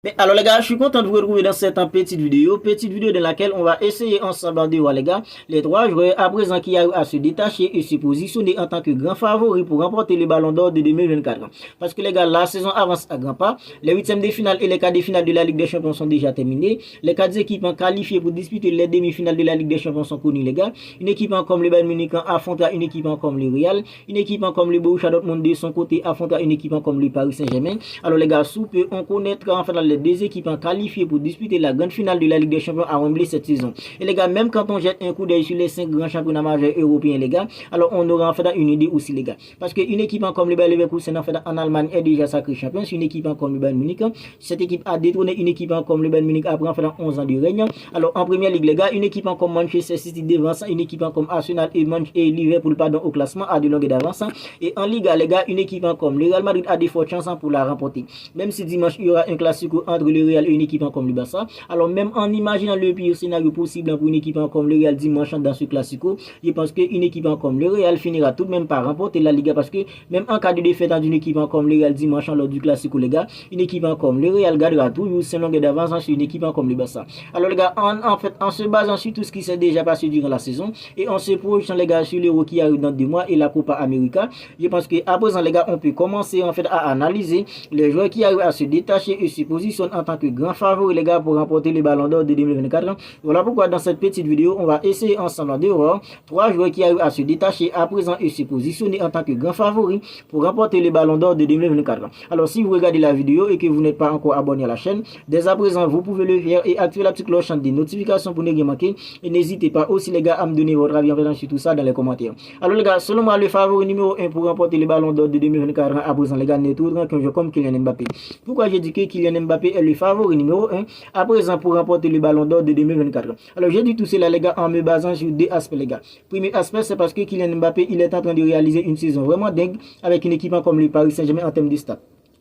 Mais alors les gars, je suis content de vous retrouver dans cette petite vidéo dans laquelle on va essayer ensemble de voir les gars, les trois joueurs à présent qui arrivent à se détacher et se positionner en tant que grand favori pour remporter le ballon d'or de 2024. Parce que les gars, la saison avance à grands pas, les huitièmes de finale et les quarts de finale de la Ligue des Champions sont déjà terminés, les quatre équipes qualifiées pour disputer les demi-finales de la Ligue des Champions sont connues les gars, une équipe comme le Bayern Munich affrontera une équipe comme le Real, une équipe comme le Borussia Dortmund de son côté affrontera une équipe comme le Paris Saint-Germain. Alors les gars, sous peu, on connaîtra en fait les deux équipes qualifiées pour disputer la grande finale de la Ligue des Champions à Wembley cette saison. Et les gars, même quand on jette un coup d'œil sur les 5 grands championnats majeurs européens, les gars, alors on aura en fait une idée aussi, les gars. Parce qu'une équipe comme le Bayer Leverkusen en fait en Allemagne est déjà sacré champion. C'est une équipe comme le Bayern Munich. Cette équipe a détrôné une équipe comme le Bayern Munich après en fait 11 ans de règne. Alors en première ligue, les gars, une équipe comme Manchester City devance une équipe comme Arsenal et Liverpool au classement à de longues d'avance. Et en Liga, les gars, une équipe comme le Real Madrid a des fortes chances pour la remporter. Même si dimanche il y aura un classico entre le Real et une équipe comme le Barça. Alors même en imaginant le pire scénario possible pour une équipe comme le Real dimanche dans ce classico, je pense qu'une équipe comme le Real finira tout de même par remporter la Liga parce que même en cas de défaite d'une équipe comme le Real dimanche lors du classico, les gars, une équipe comme le Real gardera toujours 5 longueurs d'avance sur une équipe comme le Barça. Alors les gars, en fait, en se basant sur tout ce qui s'est déjà passé durant la saison et en se projetant les gars sur l'Euro qui arrive dans 2 mois et la Copa América, je pense qu'à présent les gars, on peut commencer en fait à analyser les joueurs qui arrivent à se détacher et se positionnent en tant que grand favori les gars pour remporter le ballon d'or de 2024. Voilà pourquoi dans cette petite vidéo, on va essayer ensemble de voir 3 joueurs qui arrivent à se détacher à présent et se positionner en tant que grand favori pour remporter le ballon d'or de 2024. Alors si vous regardez la vidéo et que vous n'êtes pas encore abonné à la chaîne, dès à présent vous pouvez le faire et activer la petite cloche des notifications pour ne rien manquer. Et n'hésitez pas aussi les gars à me donner votre avis en faisant sur tout ça dans les commentaires. Alors les gars, selon moi le favori numéro 1 pour remporter le ballon d'or de 2024 à présent les gars n'est autre qu'un joueur comme Kylian Mbappé. Pourquoi j'ai dit que Kylian Mbappé est le favori numéro 1 à présent pour remporter le ballon d'or de 2024? Alors j'ai dit tout cela les gars en me basant sur 2 aspects les gars. Premier aspect, c'est parce que Kylian Mbappé il est en train de réaliser une saison vraiment dingue avec une équipe comme le Paris Saint-Germain en termes de stats.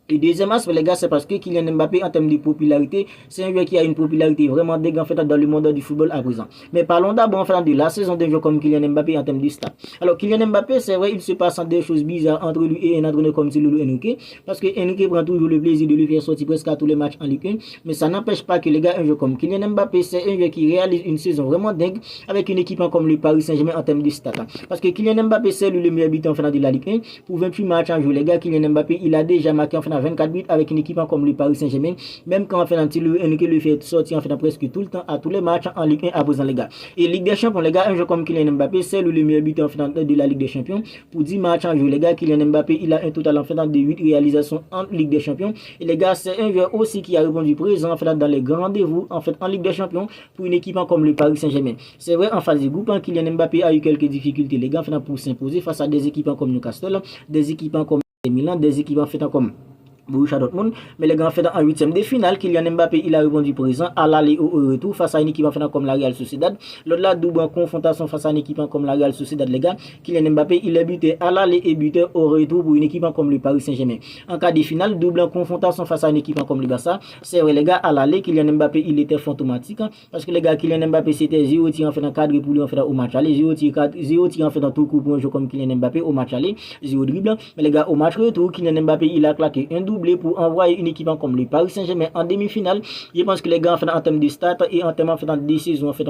Et deuxième aspect, les gars, c'est parce que Kylian Mbappé, en termes de popularité, c'est un joueur qui a une popularité vraiment dingue en fait dans le monde du football à présent. Mais parlons d'abord en fait de la saison d'un joueur comme Kylian Mbappé en termes de stats. Alors Kylian Mbappé, c'est vrai, il se passe des choses bizarres entre lui et un entraîneur comme Loulou Henrique, parce que Henrique prend toujours le plaisir de lui faire sortir presque à tous les matchs en Ligue 1, mais ça n'empêche pas que les gars, un joueur comme Kylian Mbappé, c'est un joueur qui réalise une saison vraiment dingue avec une équipe comme le Paris Saint-Germain en termes de stats. Parce que Kylian Mbappé, c'est lui le meilleur buteur en fait de la Ligue 1 pour 28 matchs en jeu. Les gars, Kylian Mbappé, il a déjà marqué en fait 24 buts avec une équipe comme le Paris Saint-Germain, même quand en fait Henrique le fait sortir en fait presque tout le temps à tous les matchs en Ligue 1 à présent les gars. Et Ligue des Champions les gars, un joueur comme Kylian Mbappé, c'est le meilleur buteur en fait de la Ligue des Champions pour 10 matchs en jeu les gars. Kylian Mbappé, il a un total en fait de 8 réalisations en Ligue des Champions. Et les gars, c'est un joueur aussi qui a répondu présent en fait dans les grands rendez-vous en fait en Ligue des Champions pour une équipe comme le Paris Saint-Germain. C'est vrai, en phase de groupe, Kylian Mbappé a eu quelques difficultés les gars pour s'imposer face à des équipes comme Newcastle, des équipes comme Milan, des équipes en fait comme Borussia Dortmund, mais les gars en fait en 8e de finale, Kylian Mbappé il a répondu présent à l'aller au retour face à une équipe en fait comme la Real Sociedad. Lors de la double confrontation face à une équipe comme la Real Sociedad les gars, Kylian Mbappé il a buté à l'aller et buté au retour pour une équipe comme le Paris Saint-Germain. En cas de finale, double confrontation face à une équipe comme le Barça, c'est vrai les gars, à l'aller Kylian Mbappé il était fantomatique parce que les gars Kylian Mbappé c'était 0 tir en fait en cadre pour lui en fait au match aller, 0 tir en fait en tout coup pour un joueur comme Kylian Mbappé au match aller, 0 dribble, mais les gars au match retour Kylian Mbappé il a claqué un doublé pour envoyer une équipe comme le Paris Saint-Germain en demi-finale. Je pense que les gars en termes de stats et en termes de décision en fait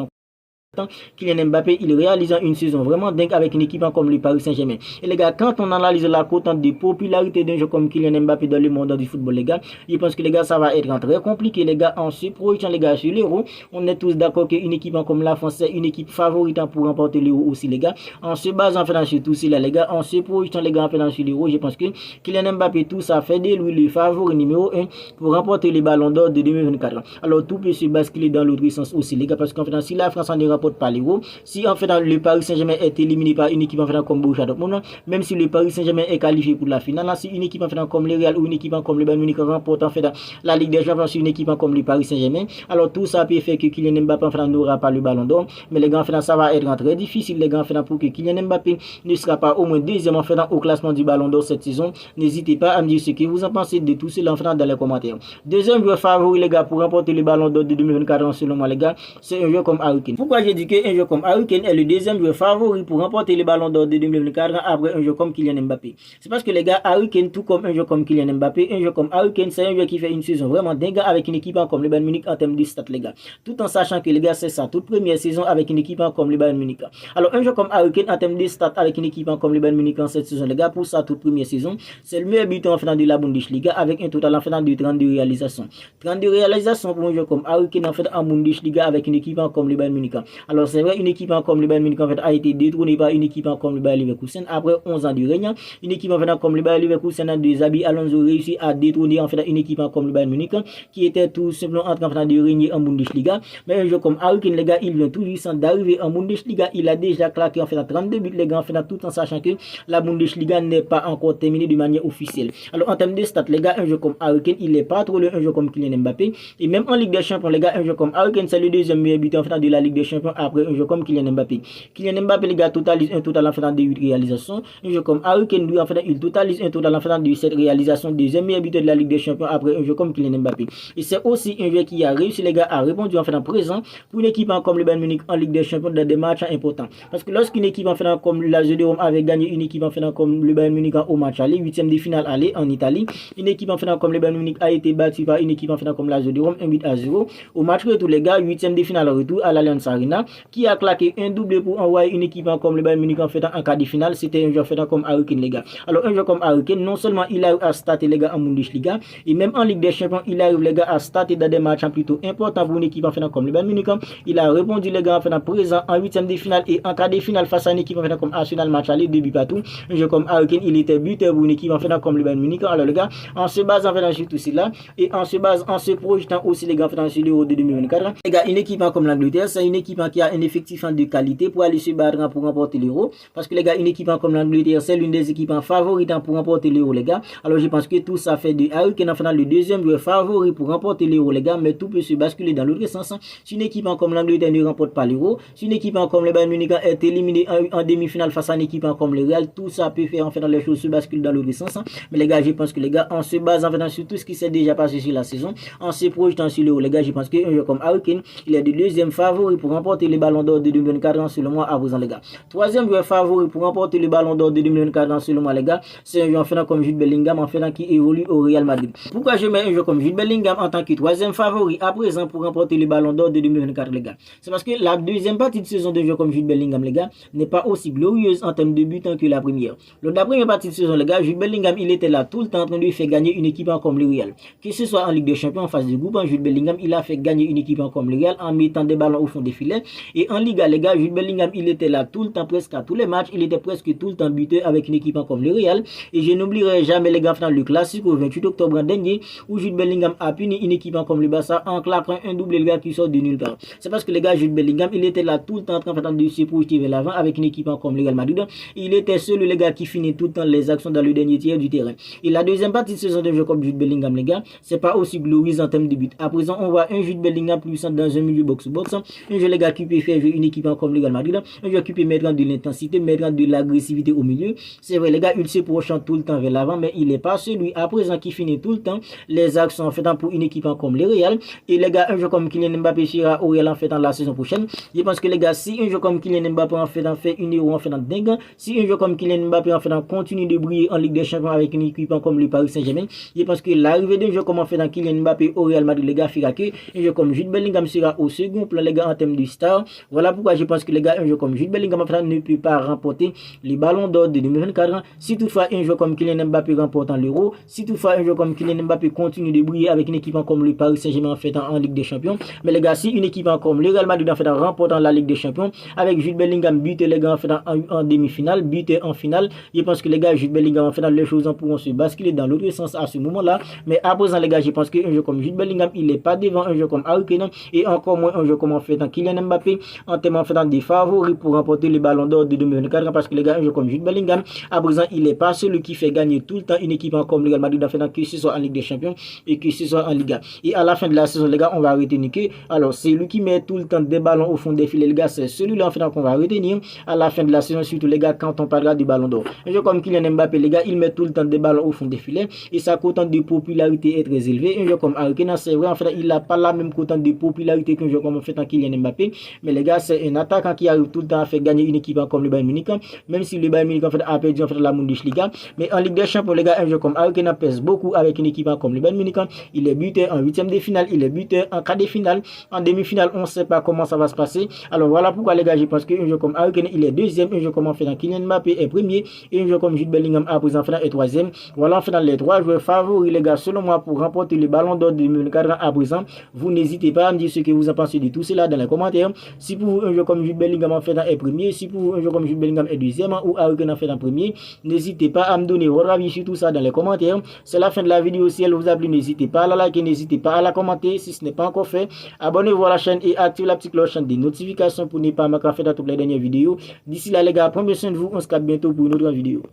Kylian Mbappé il réalise une saison vraiment dingue avec une équipe comme le Paris Saint-Germain. Et les gars, quand on analyse la cote de popularité d'un joueur comme Kylian Mbappé dans le monde du football les gars, je pense que les gars ça va être très compliqué les gars en se projetant les gars sur l'Euro. On est tous d'accord qu'une équipe comme la France c'est une équipe favorite pour remporter l'Euro aussi les gars. En se basant sur tout cela les gars, en se projetant les gars sur l'Euro, je pense que Kylian Mbappé tout ça fait de lui le favori numéro 1 pour remporter le ballon d'or de 2024. Alors tout peut se basculer dans l'autre sens aussi les gars, parce qu'en fait si la France en remporte pas l'Euro, si en fait le Paris Saint-Germain est éliminé par une équipe en fait comme Borussia Dortmund, même si le Paris Saint-Germain est qualifié pour la finale, si une équipe en fait comme le Real ou une équipe comme le Bayern Munich remporte en fait la Ligue des Champions sur une équipe comme le Paris Saint-Germain, alors tout ça peut faire que Kylian Mbappé en fait n'aura pas le ballon d'or. Mais les gars en fait ça va être très difficile les gars en fait pour que Kylian Mbappé ne sera pas au moins deuxième en fait au classement du ballon d'or cette saison. N'hésitez pas à me dire ce que vous en pensez de tout cela en fait dans les commentaires. Deuxième joueur favori les gars pour remporter le ballon d'or de 2024 selon moi les gars, c'est un joueur comme Harry Kane. Pourquoi je j'ai dit qu'un joueur comme Harry Kane est le deuxième joueur favori pour remporter le ballon d'or de 2024 après un joueur comme Kylian Mbappé. C'est parce que les gars, Harry Kane, tout comme un joueur comme Kylian Mbappé, un joueur comme Harry Kane, c'est un joueur qui fait une saison vraiment dingue avec une équipe comme le Bayern Munich en termes de stats, les gars. Tout en sachant que les gars, c'est sa toute première saison avec une équipe comme le Bayern Munich. Alors, un joueur comme Harry Kane en termes de stats avec une équipe comme le Bayern Munich en cette saison, les gars, pour sa toute première saison, c'est le meilleur buteur en finale de la Bundesliga avec un total en finale de 32 réalisations. 32 réalisations pour un joueur comme Harry Kane en fait en Bundesliga avec une équipe comme le Bayern Munich. Alors, c'est vrai, une équipe comme le Bayern Munich en fait a été détrônée par une équipe comme le Bayer Leverkusen après 11 ans de règne. Une équipe en fait comme le Bayer Leverkusen de Xabi Alonso réussi à détrôner en fait une équipe comme le Bayern Munich qui était tout simplement en train de régner en Bundesliga. Mais un joueur comme Harry Kane, les gars, il vient tout juste d'arriver en Bundesliga. Il a déjà claqué en fait 32 buts, les gars, en fait tout en sachant que la Bundesliga n'est pas encore terminée de manière officielle. Alors, en termes de stats, les gars, un joueur comme Harry Kane, il n'est pas trop un joueur comme Kylian Mbappé. Et même en Ligue des Champions, les gars, un joueur comme Harry Kane, c'est le deuxième meilleur buteur en fait de la Ligue des Champions après un joueur comme Kylian Mbappé. Kylian Mbappé, les gars, totalise un total en fait de 8 réalisations. Un joueur comme Harry Kane, lui, en fait, il totalise un total en fait de 7 réalisations, deuxième meilleur buteur de la Ligue des Champions après un joueur comme Kylian Mbappé. Et c'est aussi un joueur qui a réussi, les gars, à répondre en fait en présent pour une équipe comme le Bayern Munich en Ligue des Champions dans des matchs importants. Parce que lorsqu'une équipe en fait comme la Lazio de Rome avait gagné une équipe en fait comme le Bayern Munich au match aller, 8e de finale aller en Italie, une équipe en fait comme le Bayern Munich a été battue par une équipe en fait comme la Lazio de Rome 1-0 au match retour, les gars, 8e de finale retour à l'Allianz Arena, qui a claqué un doublé pour envoyer une équipe comme le Bayern Munich en fait en quart de finale. C'était un joueur fait comme Harry Kane, les gars. Alors un joueur comme Harry Kane, non seulement il arrive à starter, les gars, en Bundesliga, et même en Ligue des Champions, il arrive, les gars, à starter dans des matchs plutôt importants pour une équipe en fait comme le Bayern Munich. Il a répondu, les gars, en fait présent en 8e de finale et en quart de finale face à une équipe en fait comme Arsenal, match aller, 2 buts partout. Un joueur comme Harry Kane, il était buteur pour une équipe en fait comme le Bayern Munich. Alors les gars, en se basant en fait sur tout cela et en se projetant aussi, les gars, en fait sur l'Euro de 2024, les gars, une équipe comme l'Angleterre, c'est une équipe qui a un effectif de qualité pour aller se battre pour remporter l'Euro. Parce que les gars, une équipe comme l'Angleterre, c'est l'une des équipes favorites pour remporter l'Euro, les gars. Alors je pense que tout ça fait de Harry Kane en fait le deuxième joueur favori pour remporter l'Euro, les gars, mais tout peut se basculer dans l'autre sens. Si une équipe comme l'Angleterre ne remporte pas l'Euro, si une équipe comme le Bayern Munich est éliminée en demi-finale face à une équipe comme le Real, tout ça peut faire en fait dans les choses se basculer dans l'autre sens. Mais les gars, je pense que les gars, en se basant en fait sur tout ce qui s'est déjà passé sur la saison, en se projetant sur l'Euro, les gars, je pense qu'un joueur comme Harry Kane, il est le deuxième favori pour remporter le ballon d'or de 2024 selon moi à présent, les gars. Troisième joueur favori pour remporter le ballon d'or de 2024 selon moi, les gars, c'est un joueur en fait comme Jude Bellingham en fait qui évolue au Real Madrid. Pourquoi je mets un joueur comme Jude Bellingham en tant que troisième favori à présent pour remporter le ballon d'or de 2024, les gars? C'est parce que la deuxième partie de saison d'un joueur comme Jude Bellingham, les gars, n'est pas aussi glorieuse en termes de buts que la première. Lors de la première partie de saison, les gars, Jude Bellingham, il était là tout le temps en train de faire gagner une équipe comme le Real. Que ce soit en Ligue des Champions, en phase de groupe, Jude Bellingham, il a fait gagner une équipe comme le Real en mettant des ballons au fond des filets. Et en Liga, les gars, Jude Bellingham, il était là tout le temps, presque à tous les matchs. Il était presque tout le temps buteur avec une équipe comme le Real. Et je n'oublierai jamais, les gars, dans le classique au 28 octobre dernier, où Jude Bellingham a puni une équipe comme le Barça en claquant un doublé, les gars, qui sort de nulle part. C'est parce que les gars, Jude Bellingham, il était là tout le temps en train de se projeter vers l'avant avec une équipe comme le Real Madrid. Il était seul, les gars, qui finit tout le temps les actions dans le dernier tiers du terrain. Et la deuxième partie de saison d'un jeu comme Jude Bellingham, les gars, c'est pas aussi glorieux en termes de but. À présent, on voit un Jude Bellingham puissant dans un milieu box-box. Un jeu, les gars, qui peut faire jouer une équipe comme le Real Madrid. Un jeu qui peut mettre de l'intensité, mettre de l'agressivité au milieu. C'est vrai, les gars, il se projette tout le temps vers l'avant, mais il n'est pas celui à présent qui finit tout le temps les actions en fait pour une équipe comme le Real. Et les gars, un jeu comme Kylian Mbappé sera au Real en fait la saison prochaine. Je pense que les gars, si un jeu comme Kylian Mbappé en fait une Euro en fait dingue, si un jeu comme Kylian Mbappé en fait continue de briller en Ligue des Champions avec une équipe comme le Paris Saint-Germain, je pense que l'arrivée d'un jeu comme en fait dans Kylian Mbappé au Real Madrid, les gars, fera que un jeu comme Jude Bellingham sera au second plan, les gars, en termes de star. Voilà pourquoi je pense que les gars, un jeu comme Jude Bellingham en fait ne peut pas remporter les ballons d'or de 2024. Si toutefois un jeu comme Kylian Mbappé remportant l'Euro, si toutefois un jeu comme Kylian Mbappé continue de briller avec une équipe comme le Paris Saint-Germain en fait en Ligue des Champions, mais les gars, si une équipe comme le Real Madrid en fait remportant la Ligue des Champions avec Jude Bellingham buté, les gars, en fait en demi-finale, buté en finale, je pense que les gars, Jude Bellingham en fait les choses pourront se basculer dans l'autre sens à ce moment-là. Mais à présent, les gars, je pense qu'un jeu comme Jude Bellingham, il n'est pas devant un jeu comme Harry Kane et encore moins un jeu comme en fait Kylian Mbappé en termes en fait des favoris pour remporter le ballon d'or de 2024, parce que les gars, un jeu comme Jude Bellingham, à présent, il n'est pas celui qui fait gagner tout le temps une équipe comme le Real Madrid, que ce soit en Ligue des Champions et que ce soit en Liga. Et à la fin de la saison, les gars, on va retenir que, alors, c'est lui qui met tout le temps des ballons au fond des filets, les gars, c'est celui-là en fait qu'on va retenir à la fin de la saison, surtout les gars, quand on parlera du ballon d'or. Un jeu comme Kylian Mbappé, les gars, il met tout le temps des ballons au fond des filets et sa cote de popularité est très élevée. Un jeu comme Harry Kane, c'est vrai, en fait, il n'a pas la même cote de popularité qu'un jeu comme en fait Kylian Mbappé, Mais les gars, c'est un attaquant qui arrive tout le temps à faire gagner une équipe comme le Bayern Munich, même si le Bayern Munich en fait a perdu en fait la Bundesliga. Mais en Ligue des Champions, les gars, un jeu comme Harry Kane pèse beaucoup avec une équipe comme le Bayern Munich. Il est buteur en huitième de finale, il est buteur en quart de finale, en demi-finale, on ne sait pas comment ça va se passer. Alors voilà pourquoi les gars, je pense qu'un jeu comme Harry Kane, il est deuxième, un jeu comme en fait Kylian Mbappé est premier, et un jeu comme Jude Bellingham à présent est troisième. Voilà en fait les trois joueurs favoris les gars, selon moi, pour remporter le ballon d'or de 2024 à présent. Vous n'hésitez pas à me dire ce que vous en pensez de tout cela dans les commentaires. Si pour vous un jeu comme Jude Bellingham en fait est premier, si pour vous un jeu comme Jude Bellingham est deuxième ou Harry Kane en fait en premier, n'hésitez pas à me donner votre avis sur tout ça dans les commentaires. C'est la fin de la vidéo. Si elle vous a plu, n'hésitez pas à la liker, n'hésitez pas à la commenter si ce n'est pas encore fait. Abonnez-vous à la chaîne et activez la petite cloche des notifications pour ne pas manquer toutes les dernières vidéos. D'ici là les gars, prenez soin de vous, on se capte bientôt pour une autre vidéo.